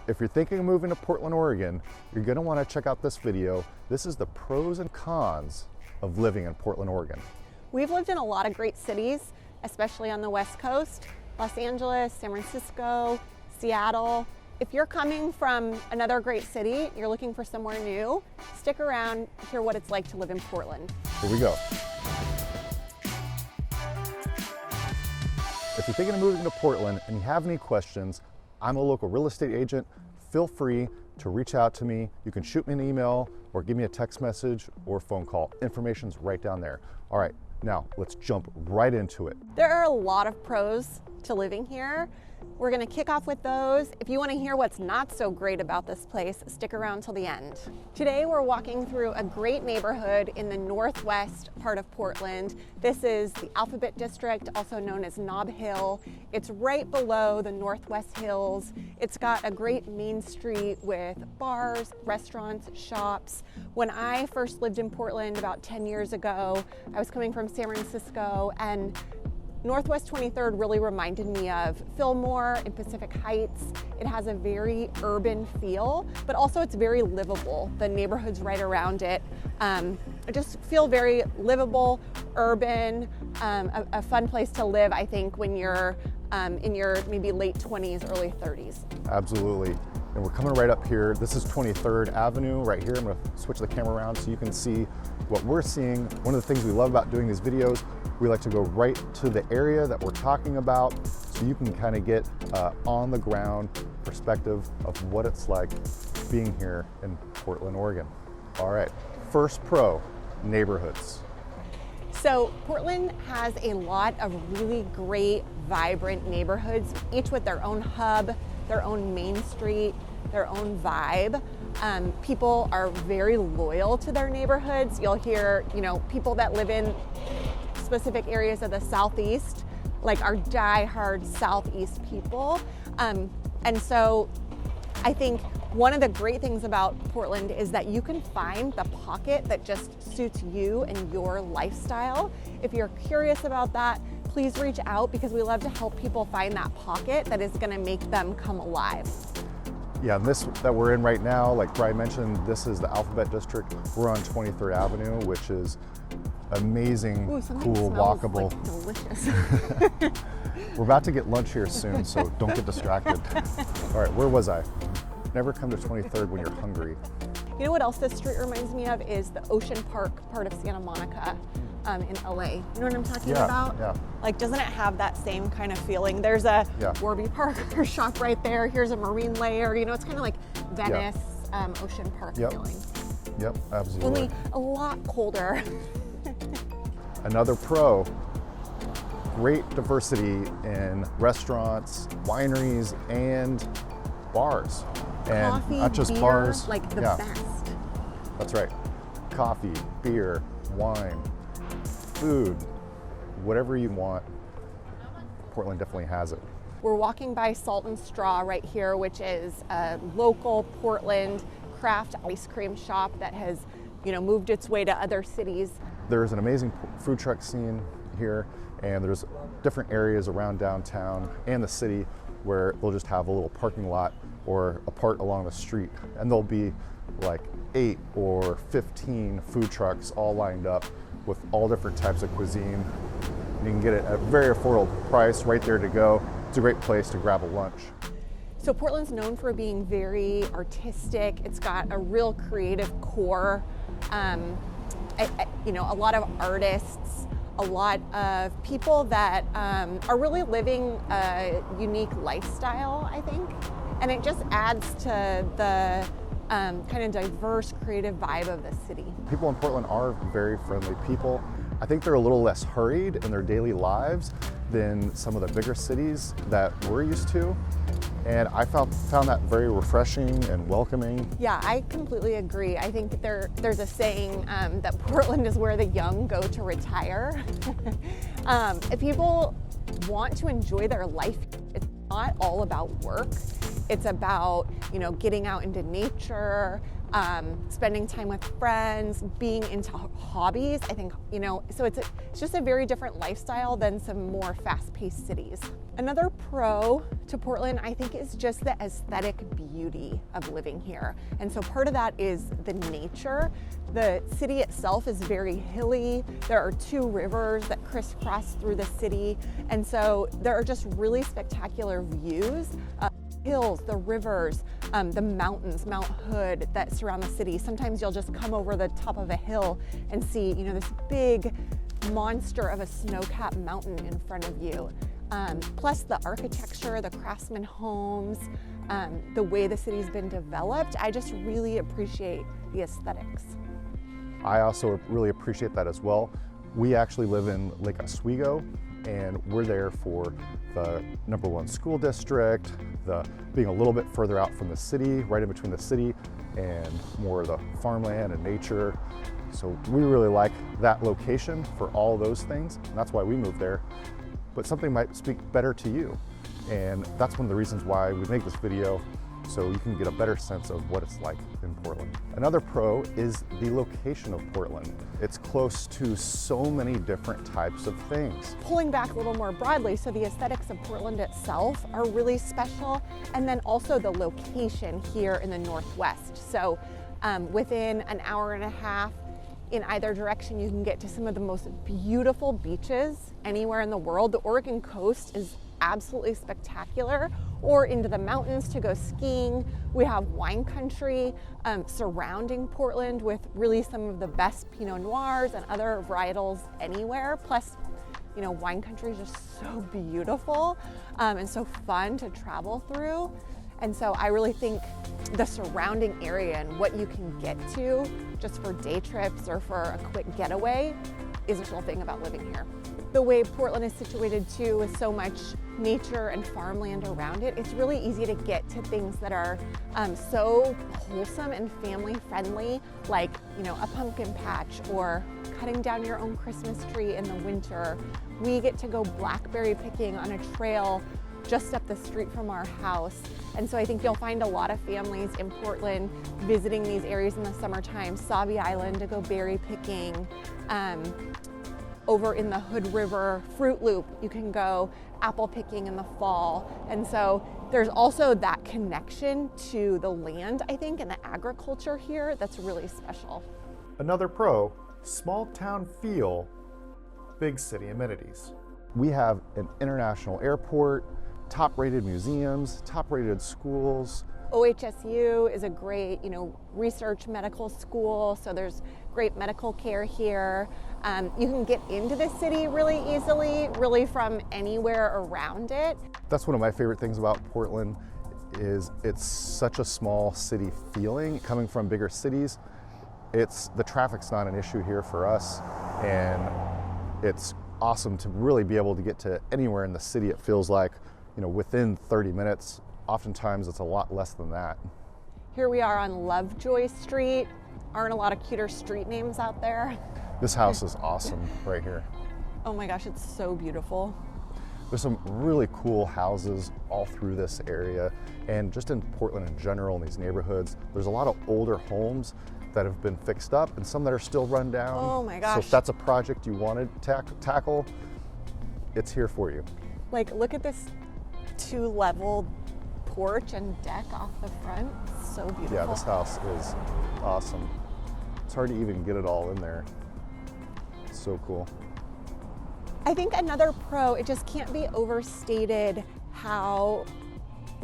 If you're thinking of moving to Portland, Oregon, you're gonna wanna check out this video. This is the pros and cons of living in Portland, Oregon. We've lived in a lot of great cities, especially on the West Coast, Los Angeles, San Francisco, Seattle. If you're coming from another great city, you're looking for somewhere new, stick around, hear what it's like to live in Portland. Here we go. If you're thinking of moving to Portland and you have any questions, I'm a local real estate agent. Feel free to reach out to me. You can shoot me an email or give me a text message or phone call. Information's right down there. All right, now let's jump right into it. There are a lot of pros to living here. We're gonna kick off with those. If you wanna hear what's not so great about this place, stick around till the end. Today we're walking through a great neighborhood in the northwest part of Portland. This is the Alphabet District, also known as Nob Hill. It's right below the Northwest Hills. It's got a great main street with bars, restaurants, shops. When I first lived in Portland about 10 years ago, I was coming from San Francisco, and Northwest 23rd really reminded me of Fillmore and Pacific Heights. It has a very urban feel, but also it's very livable. The neighborhoods right around it just feel very livable, urban, a fun place to live, I think, when you're in your maybe late 20s, early 30s. Absolutely. And we're coming right up here. This is 23rd Avenue right here. I'm gonna switch the camera around so you can see what we're seeing. One of the things we love about doing these videos, we like to go right to the area that we're talking about so you can kind of get on the ground perspective of what it's like being here in Portland, Oregon. All right, first pro, neighborhoods. So Portland has a lot of really great, vibrant neighborhoods, each with their own hub, their own main street, their own vibe. People are very loyal to their neighborhoods. You'll hear, people that live in specific areas of the Southeast, like our die-hard Southeast people. And so I think one of the great things about Portland is that you can find the pocket that just suits you and your lifestyle. If you're curious about that, please reach out, because we love to help people find that pocket that is gonna make them come alive. Yeah, and this that we're in right now, like Brian mentioned, this is the Alphabet District. We're on 23rd Avenue, which is amazing, cool, walkable. Like delicious. We're about to get lunch here soon, so don't get distracted. All right, where was I? Never come to 23rd when you're hungry. You know what else this street reminds me of is the Ocean Park part of Santa Monica in LA. You know what I'm talking about? Yeah. Like, doesn't it have that same kind of feeling? There's a Warby Parker shop right there. Here's a marine layer. It's kind of like Venice, Ocean Park feeling. Yep, absolutely. Only a lot colder. Another pro, great diversity in restaurants, wineries, and bars. And coffee, not just beer, bars. like the best. That's right. Coffee, beer, wine, food, whatever you want, Portland definitely has it. We're walking by Salt and Straw right here, which is a local Portland craft ice cream shop that has, moved its way to other cities. There's an amazing food truck scene here, and there's different areas around downtown and the city where they'll just have a little parking lot or a part along the street, and there'll be like 8 or 15 food trucks all lined up with all different types of cuisine. You can get it at a very affordable price right there to go. It's a great place to grab a lunch. So Portland's known for being very artistic. It's got a real creative core. A lot of artists, a lot of people that are really living a unique lifestyle, I think. And it just adds to the kind of diverse, creative vibe of the city. People in Portland are very friendly people. I think they're a little less hurried in their daily lives than some of the bigger cities that we're used to. And I found that very refreshing and welcoming. Yeah, I completely agree. I think there's a saying that Portland is where the young go to retire. If people want to enjoy their life, it's not all about work. It's about, getting out into nature, spending time with friends, being into hobbies. I think, so it's just a very different lifestyle than some more fast-paced cities. Another pro to Portland, I think, is just the aesthetic beauty of living here. And so part of that is the nature. The city itself is very hilly. There are 2 rivers that crisscross through the city. And so there are just really spectacular views. Hills, the rivers, the mountains, Mount Hood that surround the city. Sometimes you'll just come over the top of a hill and see, this big monster of a snow-capped mountain in front of you. Plus the architecture, the craftsman homes, the way the city's been developed. I just really appreciate the aesthetics. I also really appreciate that as well. We actually live in Lake Oswego, and we're there for the #1 school district, the being a little bit further out from the city, right in between the city and more of the farmland and nature. So we really like that location for all those things, and that's why we moved there. But something might speak better to you, and that's one of the reasons why we make this video, so you can get a better sense of what it's like in Portland. Another pro is the location of Portland. It's close to so many different types of things. Pulling back a little more broadly, so the aesthetics of Portland itself are really special, and then also the location here in the Northwest. So within an hour and a half in either direction, you can get to some of the most beautiful beaches anywhere in the world. The Oregon coast is absolutely spectacular, or into the mountains to go skiing. We have wine country surrounding Portland with really some of the best Pinot Noirs and other varietals anywhere. Plus, wine country is just so beautiful and so fun to travel through. And so I really think the surrounding area and what you can get to just for day trips or for a quick getaway is a cool thing about living here. The way Portland is situated too, with so much nature and farmland around it, it's really easy to get to things that are so wholesome and family friendly, like a pumpkin patch or cutting down your own Christmas tree in the winter. We get to go blackberry picking on a trail just up the street from our house. And so I think you'll find a lot of families in Portland visiting these areas in the summertime. Sauvie Island to go berry picking. Over in the Hood River Fruit Loop, you can go apple picking in the fall. And so there's also that connection to the land, I think, and the agriculture here that's really special. Another pro, small town feel, big city amenities. We have an international airport, top-rated museums, top-rated schools. OHSU is a great, research medical school, so there's great medical care here. You can get into the city really easily, really from anywhere around it. That's one of my favorite things about Portland is it's such a small city feeling. Coming from bigger cities, the traffic's not an issue here for us, and it's awesome to really be able to get to anywhere in the city. It feels like, within 30 minutes. Oftentimes it's a lot less than that. Here we are on Lovejoy Street. Aren't a lot of cuter street names out there? This house is awesome right here. Oh my gosh, it's so beautiful. There's some really cool houses all through this area, and just in Portland in general, in these neighborhoods, there's a lot of older homes that have been fixed up and some that are still run down. Oh my gosh. So if that's a project you want to tackle, it's here for you. Look at this 2-level porch and deck off the front. It's so beautiful. Yeah, this house is awesome. It's hard to even get it all in there. It's so cool. I think another pro, it just can't be overstated how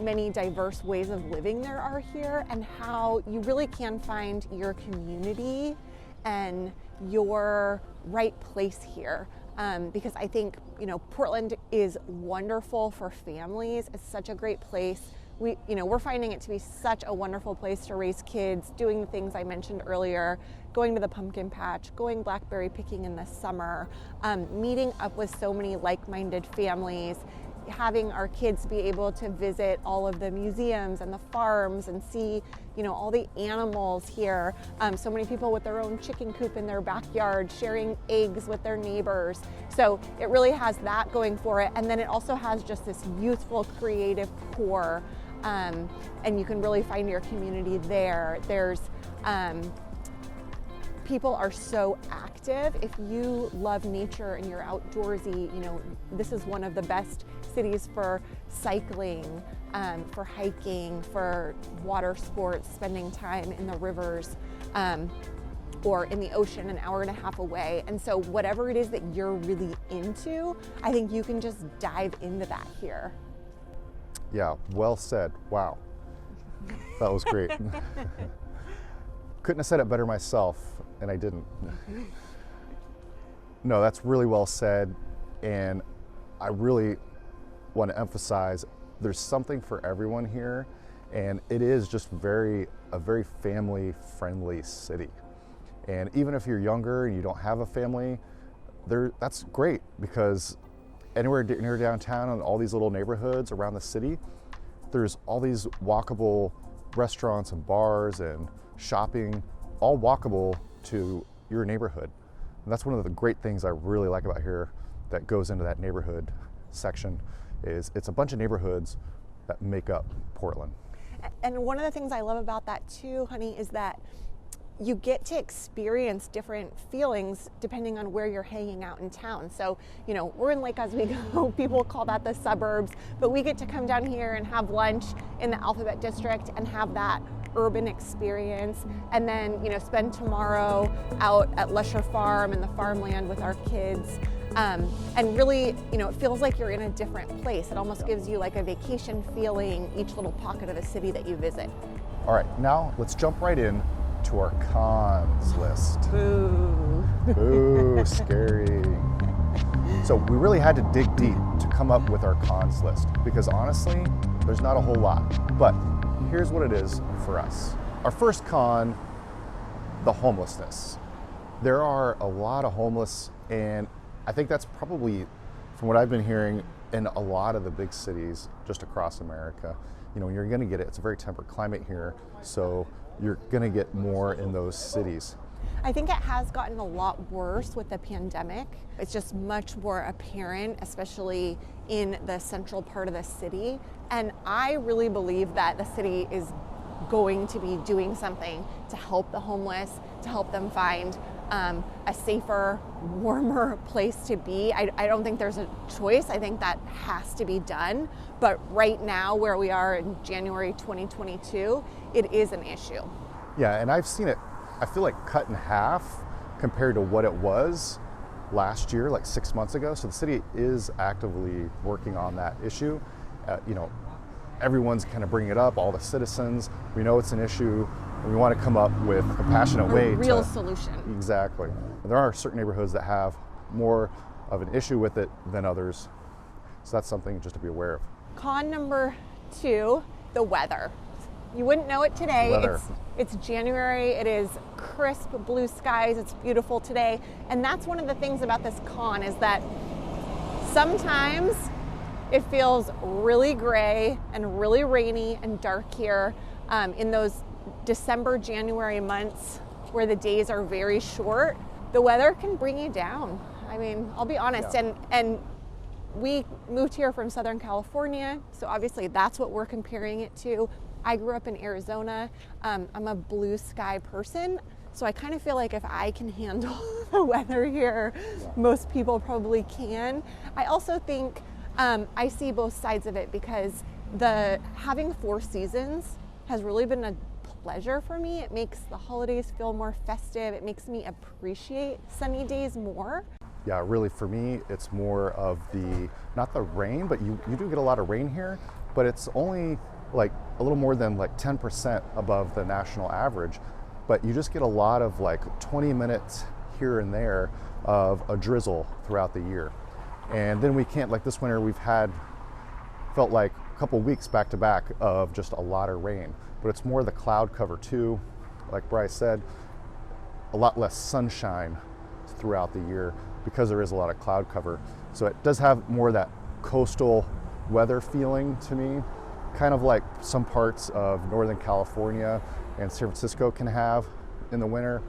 many diverse ways of living there are here, and how you really can find your community and your right place here. Because I think, Portland is wonderful for families. It's such a great place. We're finding it to be such a wonderful place to raise kids, doing the things I mentioned earlier, going to the pumpkin patch, going blackberry picking in the summer, meeting up with so many like-minded families, having our kids be able to visit all of the museums and the farms and see, all the animals here. So many people with their own chicken coop in their backyard, sharing eggs with their neighbors. So it really has that going for it. And then it also has just this youthful, creative core and you can really find your community there. There's people are so active. If you love nature and you're outdoorsy, you know, this is one of the best cities for cycling, for hiking, for water sports, spending time in the rivers, or in the ocean an hour and a half away. And so whatever it is that you're really into, I think you can just dive into that here. Yeah, well said. Wow. That was great. Couldn't have said it better myself, and I didn't. No, that's really well said. And I really want to emphasize there's something for everyone here. And it is just a very family friendly city. And even if you're younger and you don't have a family, that's great, because anywhere near downtown and all these little neighborhoods around the city, there's all these walkable restaurants and bars and shopping, all walkable to your neighborhood. And that's one of the great things I really like about here that goes into that neighborhood section, is it's a bunch of neighborhoods that make up Portland. And one of the things I love about that too, honey, is that you get to experience different feelings depending on where you're hanging out in town. So, you know, we're in Lake Oswego, people call that the suburbs, but we get to come down here and have lunch in the Alphabet District and have that urban experience, and then, you know, spend tomorrow out at Lusher Farm and the farmland with our kids. And really, you know, it feels like you're in a different place. It almost gives you like a vacation feeling each little pocket of the city that you visit. All right, now let's jump right in to our cons list. Boo. Ooh, scary. So we really had to dig deep to come up with our cons list, because honestly, there's not a whole lot. But here's what it is for us. Our first con, the homelessness. There are a lot of homeless, and I think that's probably, from what I've been hearing, in a lot of the big cities just across America. You know, you're gonna get it. It's a very temperate climate here, so you're gonna get more in those cities. I think it has gotten a lot worse with the pandemic. It's just much more apparent, especially in the central part of the city. And I really believe that the city is going to be doing something to help the homeless, to help them find a safer, warmer place to be. I don't think there's a choice. I think that has to be done. But right now, where we are in January 2022, it is an issue. Yeah, and I've seen it, I feel like, cut in half compared to what it was last year, like 6 months ago. So the city is actively working on that issue. You know, everyone's kind of bringing it up, all the citizens. We know it's an issue. We want to come up with a compassionate way real solution. Exactly. There are certain neighborhoods that have more of an issue with it than others. So that's something just to be aware of. Con number 2, the weather. You wouldn't know it today. It's January. It is crisp blue skies. It's beautiful today. And that's one of the things about this con, is that sometimes it feels really gray and really rainy and dark here in those December, January months where the days are very short. The weather can bring you down. I mean, I'll be honest. Yeah. And we moved here from Southern California, so obviously that's what we're comparing it to. I grew up in Arizona. I'm a blue sky person, so I kind of feel like if I can handle the weather here, most people probably can. I also think I see both sides of it, because having 4 seasons has really been a pleasure for me. It makes the holidays feel more festive. It makes me appreciate sunny days more. Yeah, really for me, it's more of not the rain, but you do get a lot of rain here, but it's only like a little more than like 10% above the national average. But you just get a lot of like 20 minutes here and there of a drizzle throughout the year. And then we can't, like this winter, felt like a couple weeks back to back of just a lot of rain. But it's more the cloud cover too. Like Bryce said, a lot less sunshine throughout the year because there is a lot of cloud cover. So it does have more of that coastal weather feeling to me, kind of like some parts of Northern California and San Francisco can have in the winter.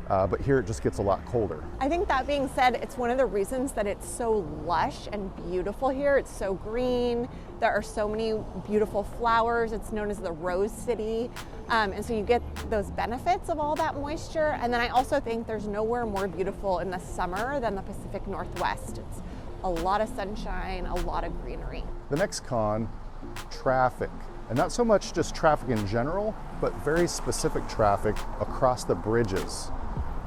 but here it just gets a lot colder. I think that being said, it's one of the reasons that it's so lush and beautiful here. It's so green. There are so many beautiful flowers. It's known as the Rose City. And so you get those benefits of all that moisture. And then I also think there's nowhere more beautiful in the summer than the Pacific Northwest. It's a lot of sunshine, a lot of greenery. The next con, traffic. And not so much just traffic in general, but very specific traffic across the bridges.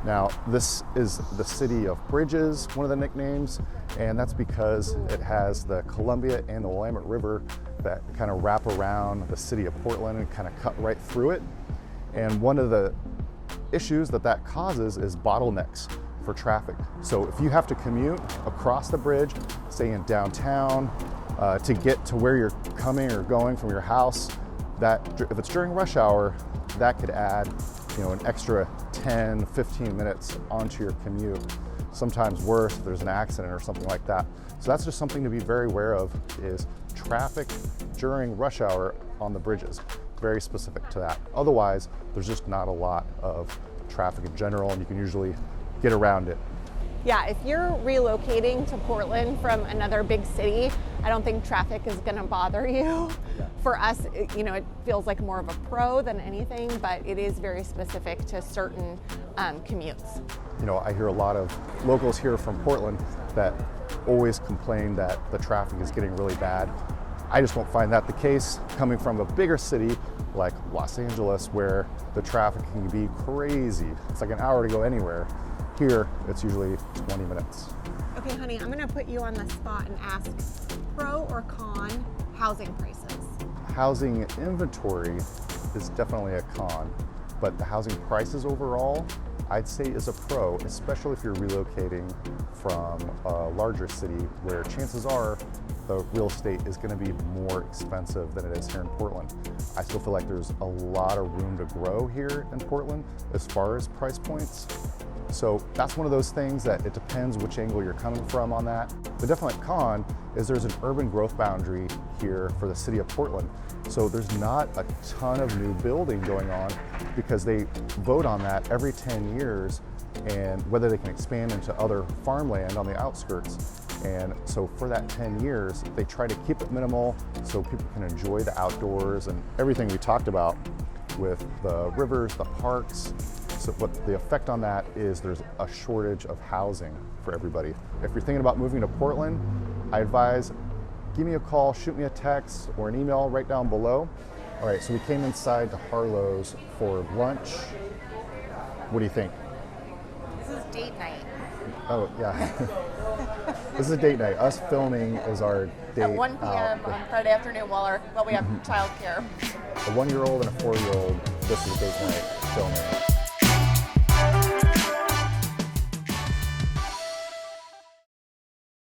Now, this is the city of bridges, one of the nicknames, and that's because it has the Columbia and the Willamette River that kind of wrap around the city of Portland and kind of cut right through it. And one of the issues that causes is bottlenecks for traffic. So if you have to commute across the bridge, stay in downtown, to get to where you're coming or going from your house, that if it's during rush hour, that could add an extra 10, 15 minutes onto your commute. Sometimes worse if there's an accident or something like that. So that's just something to be very aware of, is traffic during rush hour on the bridges. Very specific to that. Otherwise, there's just not a lot of traffic in general, and you can usually get around it. Yeah, if you're relocating to Portland from another big city, I don't think traffic is going to bother you. Yeah. For us, it feels like more of a pro than anything, but it is very specific to certain commutes. I hear a lot of locals here from Portland that always complain that the traffic is getting really bad. I just won't find that the case coming from a bigger city like Los Angeles, where the traffic can be crazy. It's like an hour to go anywhere. Here, it's usually 20 minutes. Okay, honey, I'm gonna put you on the spot and ask, pro or con housing prices? Housing inventory is definitely a con, but the housing prices overall, I'd say is a pro, especially if you're relocating from a larger city where chances are the real estate is gonna be more expensive than it is here in Portland. I still feel like there's a lot of room to grow here in Portland as far as price points. So that's one of those things that it depends which angle you're coming from on that. The definite con is there's an urban growth boundary here for the city of Portland. So there's not a ton of new building going on because they vote on that every 10 years and whether they can expand into other farmland on the outskirts. And so for that 10 years, they try to keep it minimal so people can enjoy the outdoors and everything we talked about with the rivers, the parks. So what the effect on that is there's a shortage of housing for everybody. If you're thinking about moving to Portland, I advise give me a call, shoot me a text or an email right down below. All right, so we came inside to Harlow's for lunch. What do you think? This is date night. Oh, yeah. This is date night. Us filming is our date at 1 p.m. on Friday afternoon while we have childcare. A 1-year-old and a 4-year-old, this is date night filming.